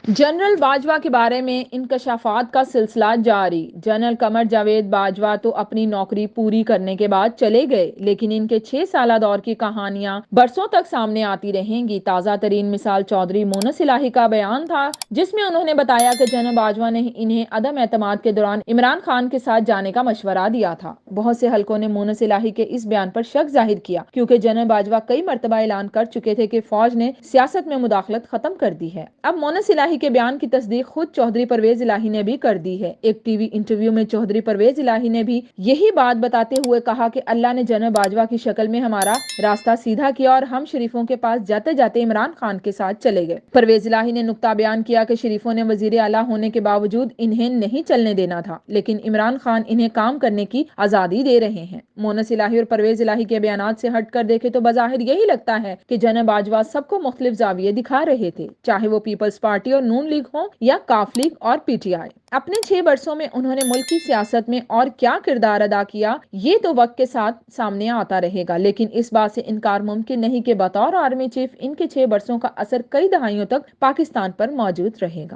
General Bajwa के बारे में इंकशाफात का सिलसिला जारी। जनरल कमर जावेद बाजवा तो अपनी नौकरी पूरी करने के बाद चले गए, लेकिन इनके 6 साल दौर की कहानियां बरसों तक सामने आती रहेंगी। ताज़ा तरीन मिसाल चौधरी मोनस इलाही का बयान था, जिसमें उन्होंने बताया कि जनरल बाजवा ने इन्हें अदम एतमाद के दौरान इमरान खान के साथ जाने का मशवरा दिया था। बहुत से हलकों ने मोनस इलाही के इस बयान पर शक जाहिर किया, क्योंकि जनरल बाजवा कई मरतबा ऐलान कर चुके थे कि फौज ने सियासत में मुदाखलत खत्म कर दी है। अब मोनस इलाही के बयान की तस्दीक खुद चौधरी परवेज इलाही ने भी कर दी है। एक टीवी इंटरव्यू में चौधरी परवेज इलाही ने भी यही बात बताते हुए कहा कि अल्लाह ने जनरल बाजवा की शक्ल में हमारा रास्ता सीधा किया और हम शरीफों के पास जाते जाते इमरान खान के साथ चले गए। परवेज इलाही ने नुक्ता बयान किया कि शरीफों ने वजीर आला होने के बावजूद इन्हें नहीं चलने देना था, लेकिन इमरान खान इन्हें काम करने की आजादी दे रहे हैं। मोनस इलाही और परवेज इलाही के बयानात से हट कर देखे तो बज़ाहिर यही लगता है कि जनरल बाजवा सबको मुख्तलिफ जाविये दिखा रहे थे, चाहे वो पीपल्स पार्टी और नून लीग हो या काफ लीग और पीटीआई। अपने 6 बरसों में उन्होंने मुल्क की सियासत में और क्या किरदार अदा किया, ये तो वक्त के साथ सामने आता रहेगा, लेकिन इस बात से इनकार मुमकिन नहीं कि बतौर आर्मी चीफ इनके 6 बरसों का असर कई दहाइयों तक पाकिस्तान पर मौजूद रहेगा।